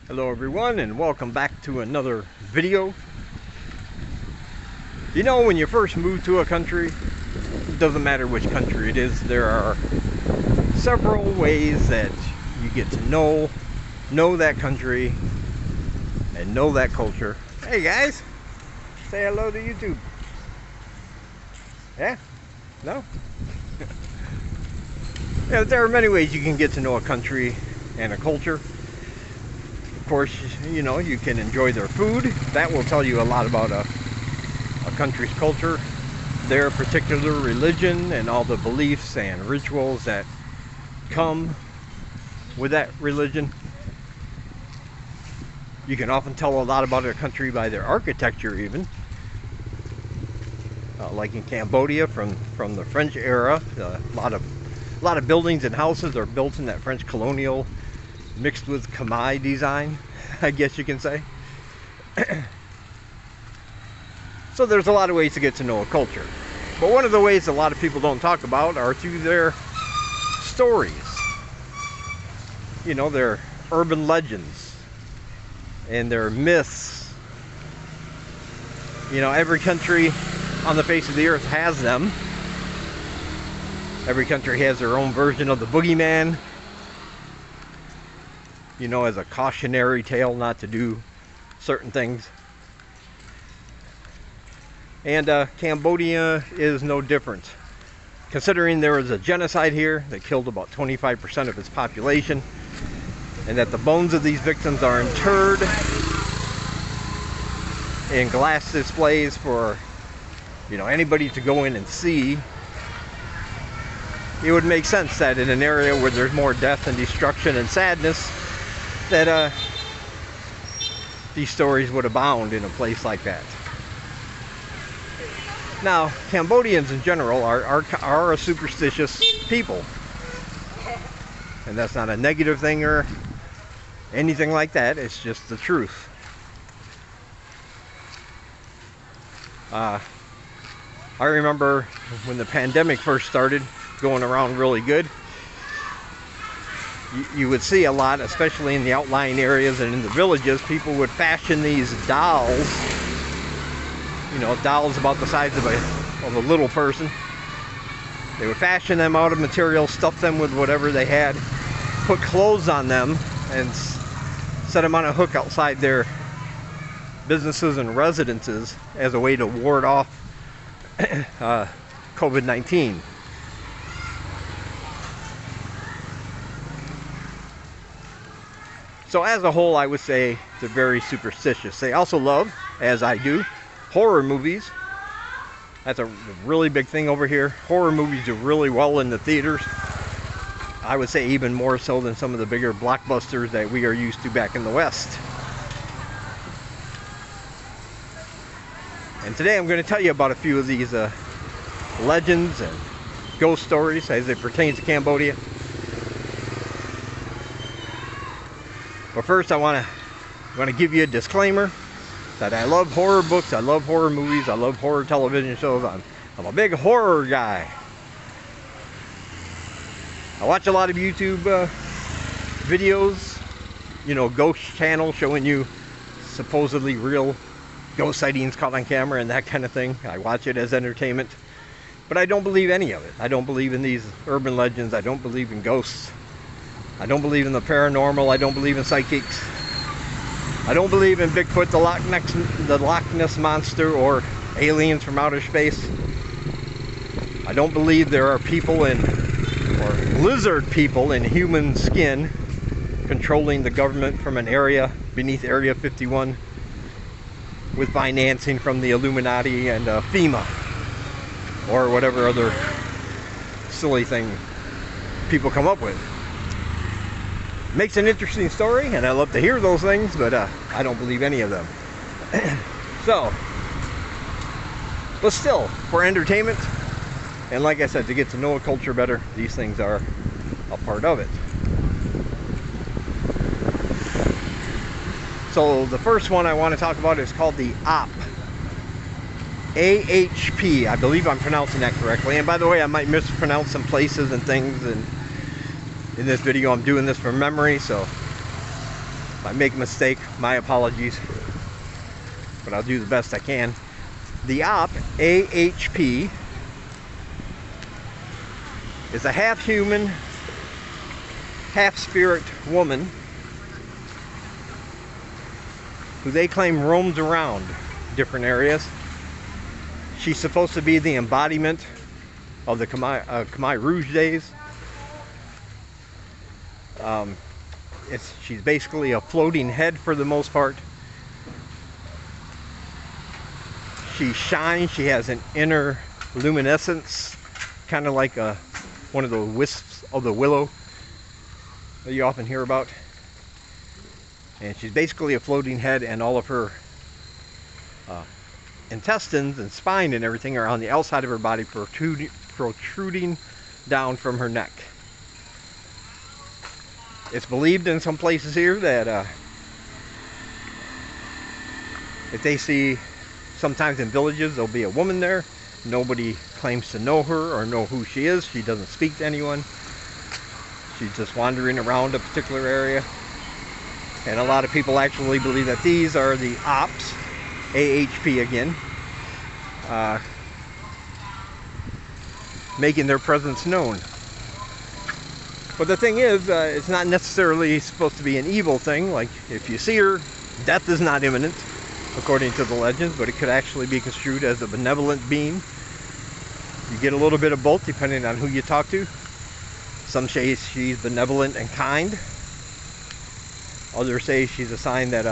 Hello everyone, and welcome back to another video. You know, when you first move to a country, it doesn't matter which country it is, there are several ways that you get to know that country and know that culture. Hey guys, say hello to YouTube. Yeah? No? Yeah, there are many ways you can get to know a country and a culture. Of course, you know, you can enjoy their food. That will tell you a lot about a country's culture, their particular religion, and all the beliefs and rituals that come with that religion. You can often tell a lot about a country by their architecture even. Like in Cambodia from the French era, a lot of buildings and houses are built in that French colonial mixed with Khmer design, I guess you can say. So there's a lot of ways to get to know a culture. But one of the ways a lot of people don't talk about are through their stories. You know, their urban legends and their myths. You know, every country on the face of the earth has them. Every country has their own version of the boogeyman. You know, as a cautionary tale not to do certain things. And Cambodia is no different. Considering there was a genocide here that killed about 25% of its population, and that the bones of these victims are interred in glass displays for, you know, anybody to go in and see, it would make sense that in an area where there's more death and destruction and sadness, that these stories would abound in a place like that. Now, Cambodians in general are a superstitious people, and that's not a negative thing or anything like that. It's just the truth. I remember when the pandemic first started going around really good, you would see a lot, especially in the outlying areas and in the villages, people would fashion these dolls, you know, dolls about the size of a little person. They would fashion them out of material, stuff them with whatever they had, put clothes on them, and set them on a hook outside their businesses and residences as a way to ward off COVID-19. So as a whole, I would say they're very superstitious. They also love, as I do, horror movies. That's a really big thing over here. Horror movies do really well in the theaters. I would say even more so than some of the bigger blockbusters that we are used to back in the West. And today I'm going to tell you about a few of these legends and ghost stories as it pertains to Cambodia. But first I want to give you a disclaimer that I love horror books, I love horror movies, I love horror television shows. I'm a big horror guy. I watch a lot of YouTube videos, you know, ghost channels showing you supposedly real ghost sightings caught on camera and that kind of thing. I watch it as entertainment, but I don't believe any of it. I don't believe in these urban legends. I don't believe in ghosts. I don't believe in the paranormal. I don't believe in psychics. I don't believe in Bigfoot, the Loch Ness monster, or aliens from outer space. I don't believe there are people or lizard people in human skin controlling the government from an area beneath Area 51 with financing from the Illuminati and FEMA or whatever other silly thing people come up with. Makes an interesting story, and I love to hear those things, but I don't believe any of them. But still, for entertainment, and like I said, to get to know a culture better, these things are a part of it. So the first one I want to talk about is called the AHP. AHP, I believe I'm pronouncing that correctly. And by the way, I might mispronounce some places and things, and in this video I'm doing this from memory, so If I make a mistake, my apologies, but I'll do the best I can. The Op, AHP, is a half-human, half-spirit woman who they claim roams around different areas. She's supposed to be the embodiment of the Khmer Rouge days. She's basically a floating head for the most part. She shines. She has an inner luminescence, kind of like one of the wisps of the willow that you often hear about. And she's basically a floating head, and all of her intestines and spine and everything are on the outside of her body, protruding down from her neck. It's believed in some places here that if they see, sometimes in villages, there'll be a woman there. Nobody claims to know her or know who she is. She doesn't speak to anyone. She's just wandering around a particular area. And a lot of people actually believe that these are the Ops, AHP again, making their presence known. But the thing is, it's not necessarily supposed to be an evil thing. Like, if you see her, death is not imminent, according to the legends, but it could actually be construed as a benevolent being. You get a little bit of both depending on who you talk to. Some say she's benevolent and kind. Others say she's a sign that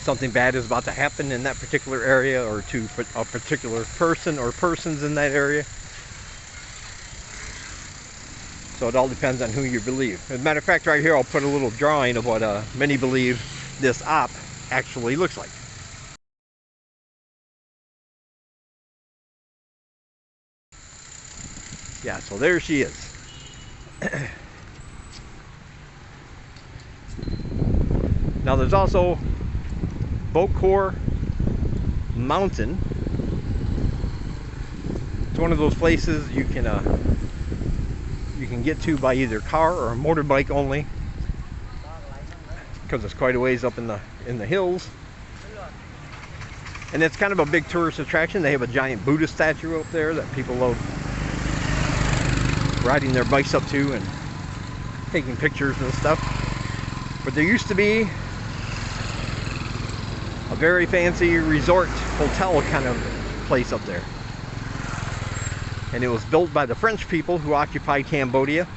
something bad is about to happen in that particular area, or to a particular person or persons in that area. So it all depends on who you believe. As a matter of fact, right here I'll put a little drawing of what many believe this Op actually looks like. Yeah, so there she is. Now there's also Bokor Mountain. It's one of those places you can get to by either car or motorbike only, because it's quite a ways up in the hills. And it's kind of a big tourist attraction. They have a giant Buddha statue up there that people love riding their bikes up to and taking pictures and stuff. But there used to be a very fancy resort hotel kind of place up there. And it was built by the French people who occupied Cambodia,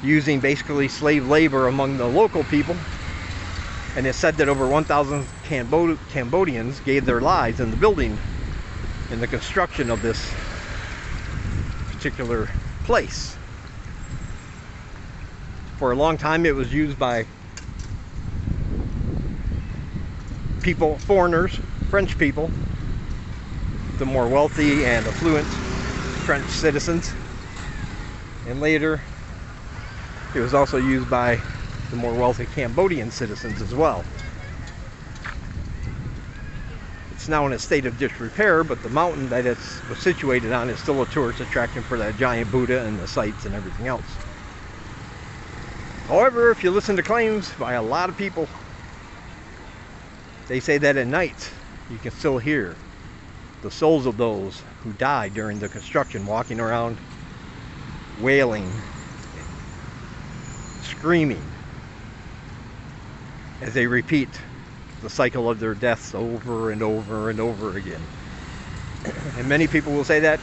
using basically slave labor among the local people. And it's said that over 1,000 Cambodians gave their lives in the building, in the construction of this particular place. For a long time it was used by people, foreigners, French people, the more wealthy and affluent French citizens. And later it was also used by the more wealthy Cambodian citizens as well. It's now in a state of disrepair, but the mountain that it was situated on is still a tourist attraction for that giant Buddha and the sights and everything else. However, if you listen to claims by a lot of people, they say that at night you can still hear the souls of those who died during the construction walking around, wailing, screaming, as they repeat the cycle of their deaths over and over and over again. And many people will say that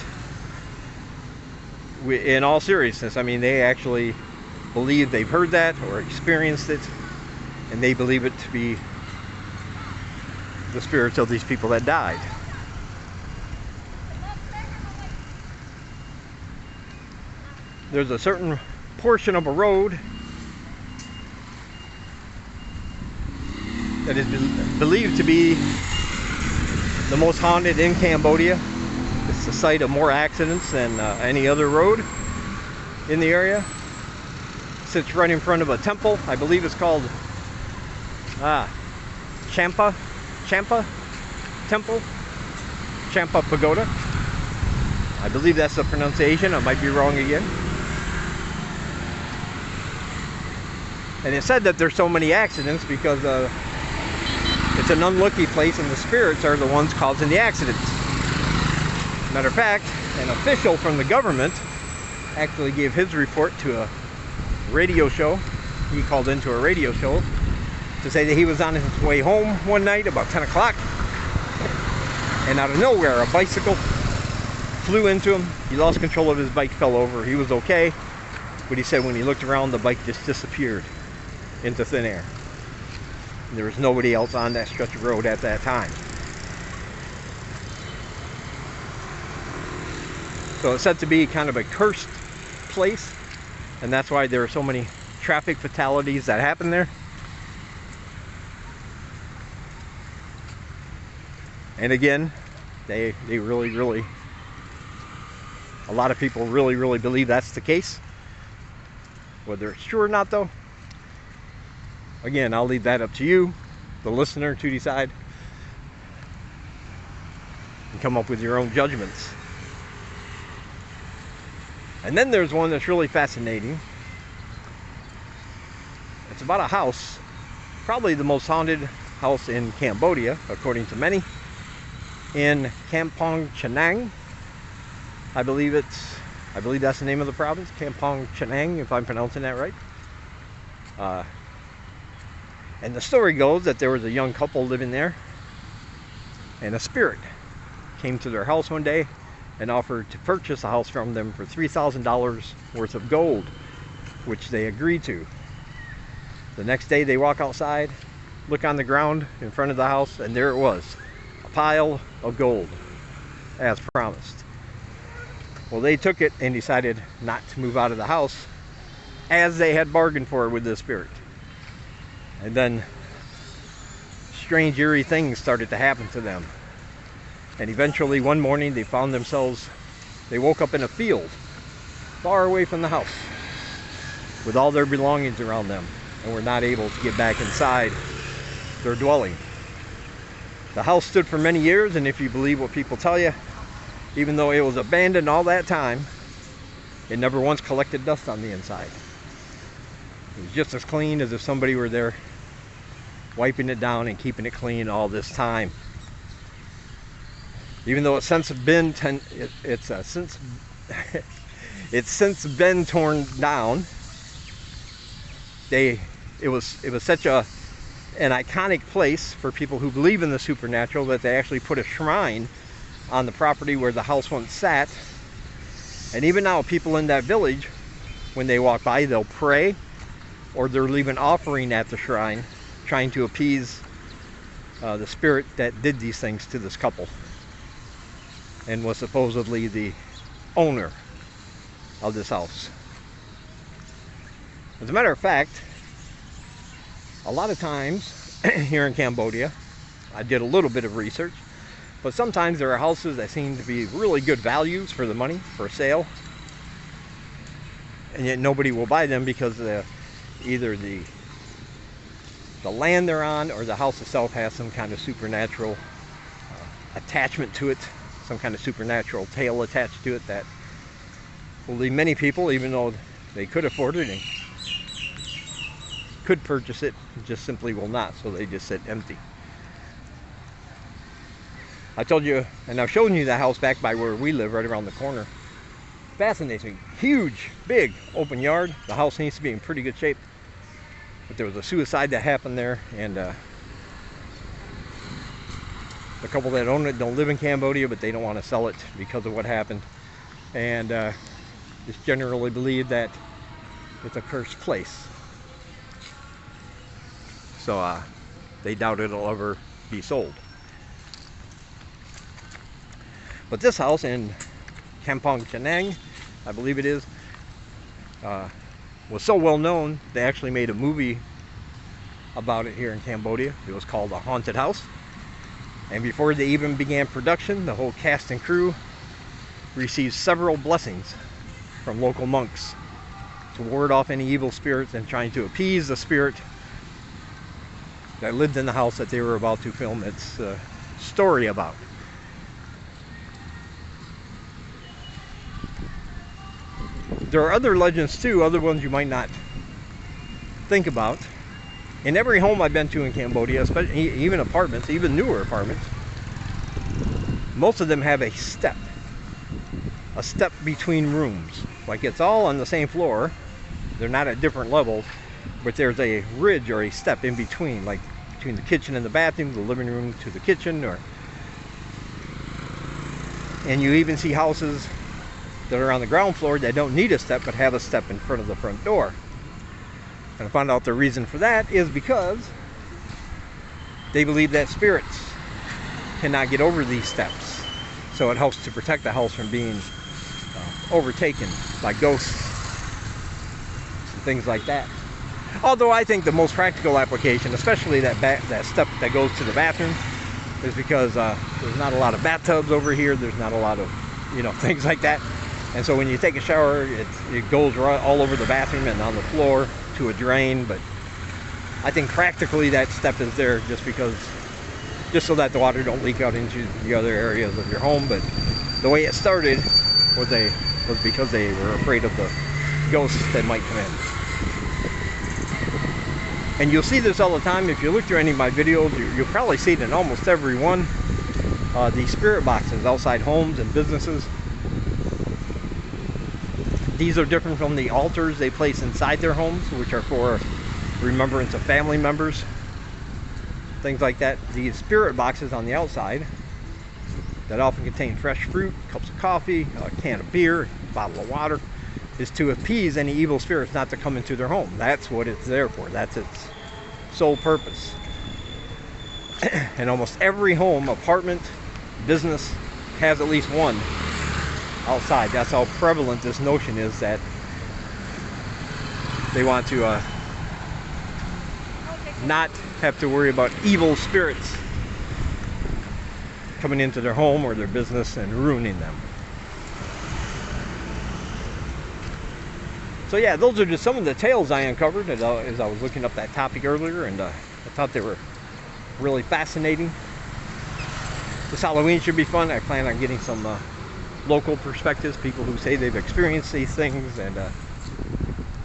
in all seriousness. I mean, they actually believe they've heard that or experienced it, and they believe it to be the spirits of these people that died. There's a certain portion of a road that is believed to be the most haunted in Cambodia. It's the site of more accidents than any other road in the area. It sits right in front of a temple. I believe it's called Champa Temple, Champa Pagoda. I believe that's the pronunciation. I might be wrong again. And it said that there's so many accidents because it's an unlucky place and the spirits are the ones causing the accidents. Matter of fact, an official from the government actually gave his report to a radio show. He called into a radio show to say that he was on his way home one night about 10 o'clock, and out of nowhere a bicycle flew into him. He lost control of his bike, fell over. He was okay, but he said when he looked around, the bike just disappeared into thin air. There was nobody else on that stretch of road at that time. So it's said to be kind of a cursed place, and that's why there are so many traffic fatalities that happen there. And again, they really, a lot of people really believe that's the case. Whether it's true or not, though, again, I'll leave that up to you, the listener, to decide and come up with your own judgments. And then there's one that's really fascinating. It's about a house, probably the most haunted house in Cambodia, according to many, in Kampong Chenang. I believe that's the name of the province, Kampong Chenang, if I'm pronouncing that right. And the story goes that there was a young couple living there, and a spirit came to their house one day and offered to purchase a house from them for $3,000 worth of gold, which they agreed to. The next day they walk outside, look on the ground in front of the house, and there it was, a pile of gold, as promised. Well, they took it and decided not to move out of the house, as they had bargained for with the spirit. And then strange, eerie things started to happen to them. And eventually one morning they found themselves, they woke up in a field far away from the house with all their belongings around them, and were not able to get back inside their dwelling. The house stood for many years, and if you believe what people tell you, even though it was abandoned all that time, it never once collected dust on the inside. It was just as clean as if somebody were there wiping it down and keeping it clean all this time. Even though it's since been it's since been torn down, it was such an iconic place for people who believe in the supernatural that they actually put a shrine on the property where the house once sat. And even now, people in that village, when they walk by, they'll pray, or they'll leave an offering at the shrine, trying to appease the spirit that did these things to this couple, and was supposedly the owner of this house. As a matter of fact, a lot of times here in Cambodia, I did a little bit of research, but sometimes there are houses that seem to be really good values for the money, for sale, and yet nobody will buy them because either the land they're on or the house itself has some kind of supernatural attachment to it, some kind of supernatural tale attached to it that will leave many people, even though they could afford it and could purchase it, just simply will not, so they just sit empty. I told you, and I've shown you the house back by where we live, right around the corner. Fascinates me. Huge, big, open yard. The house needs to be in pretty good shape. But there was a suicide that happened there, and the couple that own it don't live in Cambodia, but they don't want to sell it because of what happened. And it's generally believed that it's a cursed place. So they doubt it'll ever be sold. But this house in Kampong Chenang, I believe it is, was so well known, they actually made a movie about it here in Cambodia. It was called The Haunted House. And before they even began production, the whole cast and crew received several blessings from local monks to ward off any evil spirits and trying to appease the spirit that lived in the house that they were about to film its story about. There are other legends too, other ones you might not think about, in every home I've been to in Cambodia, especially even apartments, even newer apartments, most of them have a step between rooms. Like it's all on the same floor. They're not at different levels, but there's a ridge or a step in between, like between the kitchen and the bathroom, the living room to the kitchen, and you even see houses that are on the ground floor that don't need a step but have a step in front of the front door. And I found out the reason for that is because they believe that spirits cannot get over these steps. So it helps to protect the house from being overtaken by ghosts and things like that. Although I think the most practical application, especially that step that goes to the bathroom, is because there's not a lot of bathtubs over here. There's not a lot of, things like that. And so when you take a shower, it goes right all over the bathroom and on the floor to a drain. But I think practically that step is there just so that the water don't leak out into the other areas of your home. But the way it started was because they were afraid of the ghosts that might come in. And you'll see this all the time. If you look through any of my videos, you'll probably see it in almost every one. These spirit boxes outside homes and businesses. These are different from the altars they place inside their homes, which are for remembrance of family members, things like that. These spirit boxes on the outside that often contain fresh fruit, cups of coffee, a can of beer, a bottle of water, is to appease any evil spirits not to come into their home. That's what it's there for. That's its sole purpose. And almost every home, apartment, business has at least one outside. That's how prevalent this notion is that they want to not have to worry about evil spirits coming into their home or their business and ruining them. So yeah, those are just some of the tales I uncovered as I was looking up that topic earlier, and I thought they were really fascinating. This Halloween should be fun. I plan on getting some local perspectives, people who say they've experienced these things, and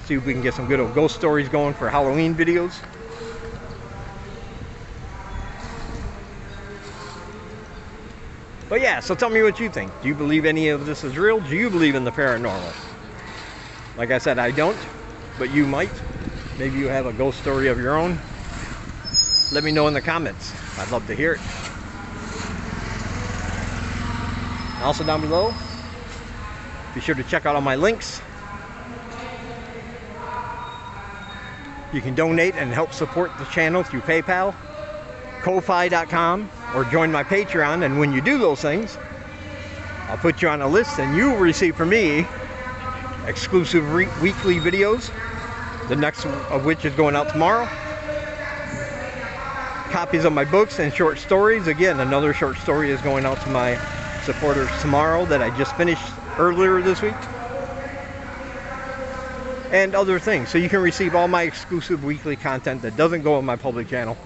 see if we can get some good old ghost stories going for Halloween videos. But yeah, so tell me what you think. Do you believe any of this is real? Do you believe in the paranormal? Like I said, I don't, but you might. Maybe you have a ghost story of your own. Let me know in the comments. I'd love to hear it. Also down below, be sure to check out all my links. You can donate and help support the channel through PayPal, Ko-Fi.com, or join my Patreon. And when you do those things, I'll put you on a list and you will receive from me exclusive weekly videos, the next of which is going out tomorrow. Copies of my books and short stories. Again, another short story is going out to my supporters tomorrow that I just finished earlier this week. And other things. So you can receive all my exclusive weekly content that doesn't go on my public channel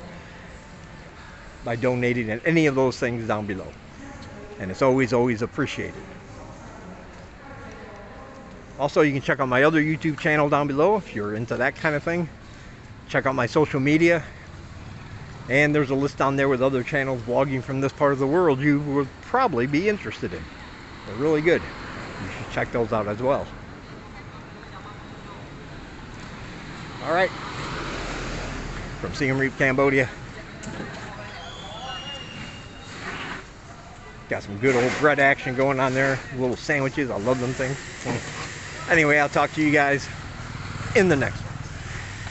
by donating at any of those things down below. And it's always appreciated. Also, you can check out my other YouTube channel down below if you're into that kind of thing. Check out my social media. And there's a list down there with other channels vlogging from this part of the world you would probably be interested in. They're really good. You should check those out as well. Alright. From Siem Reap, Cambodia. Got some good old bread action going on there. Little sandwiches. I love them things. Anyway, I'll talk to you guys in the next one.